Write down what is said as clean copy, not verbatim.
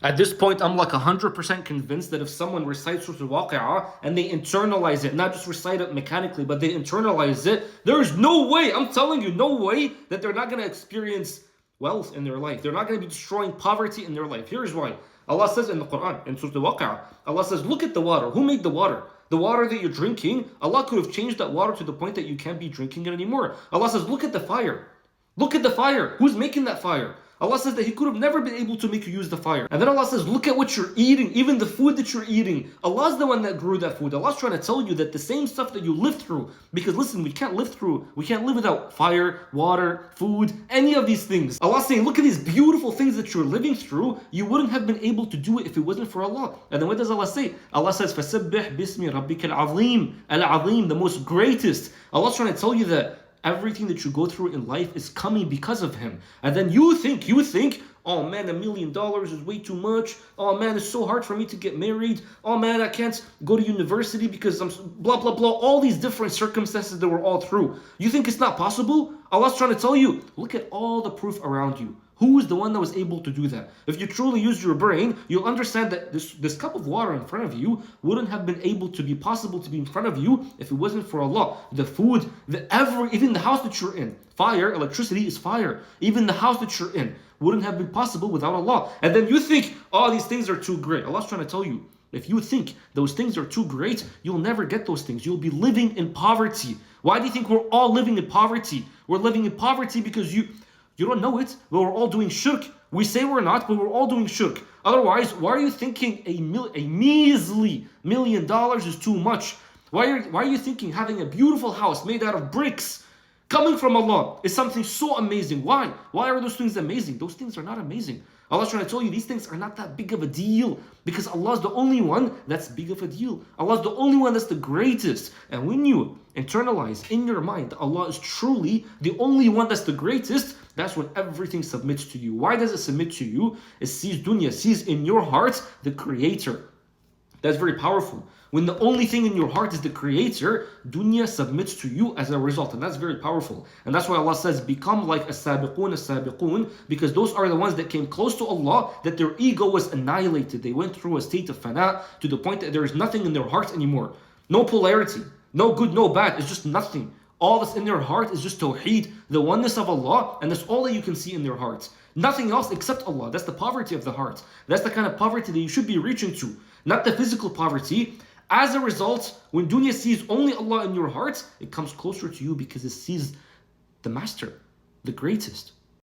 At this point, I'm like 100% convinced that if someone recites Surah Al-Waqiah and they internalize it, not just recite it mechanically, but they internalize it, there's no way, I'm telling you, no way that they're not going to experience wealth in their life. They're not going to be destroying poverty in their life. Here's why. Allah says in the Quran, in Surah Al-Waqiah, Allah says, look at the water. Who made the water? The water that you're drinking, Allah could have changed that water to the point that you can't be drinking it anymore. Allah says, look at the fire. Look at the fire. Who's making that fire? Allah says that He could have never been able to make you use the fire. And then Allah says, look at what you're eating, even the food that you're eating. Allah's the one that grew that food. Allah's trying to tell you that the same stuff that you live through, because listen, we can't live without fire, water, food, any of these things. Allah's saying, look at these beautiful things that you're living through. You wouldn't have been able to do it if it wasn't for Allah. And then what does Allah say? Allah says, فَسَبِّحْ بِاسْمِ رَبِّكَ الْعَظِيمِ Al-Azim, the most greatest. Allah's trying to tell you that everything that you go through in life is coming because of Him. And then you think, oh man, $1 million is way too much. Oh man, it's so hard for me to get married. Oh man, I can't go to university because I'm blah, blah, blah. All these different circumstances that we're all through. You think it's not possible? Allah's trying to tell you, look at all the proof around you. Who is the one that was able to do that? If you truly use your brain, you'll understand that this cup of water in front of you wouldn't have been able to be possible to be in front of you if it wasn't for Allah. The food, even the house that you're in. Fire, electricity is fire. Even the house that you're in wouldn't have been possible without Allah. And then you think, oh, these things are too great. Allah's trying to tell you, if you think those things are too great, you'll never get those things. You'll be living in poverty. Why do you think we're all living in poverty? We're living in poverty because you don't know it, but we're all doing shirk. We say we're not, but we're all doing shirk. Otherwise, why are you thinking a measly $1 million is too much? Why are you thinking having a beautiful house made out of bricks coming from Allah is something so amazing? Why? Why are those things amazing? Those things are not amazing. Allah's trying to tell you these things are not that big of a deal because Allah's the only one that's big of a deal. Allah's the only one that's the greatest. And when you internalize in your mind that Allah is truly the only one that's the greatest, that's when everything submits to you. Why does it submit to you? It sees dunya, sees in your heart the Creator. That's very powerful. When the only thing in your heart is the Creator, dunya submits to you as a result. And that's very powerful. And that's why Allah says, become like as-sabiqun, because those are the ones that came close to Allah, that their ego was annihilated. They went through a state of fana to the point that there is nothing in their heart anymore. No polarity, no good, no bad. It's just nothing. All that's in their heart is just tawheed, the oneness of Allah, and that's all that you can see in their hearts. Nothing else except Allah. That's the poverty of the heart. That's the kind of poverty that you should be reaching to, not the physical poverty. As a result, when dunya sees only Allah in your heart, it comes closer to you because it sees the Master, the greatest.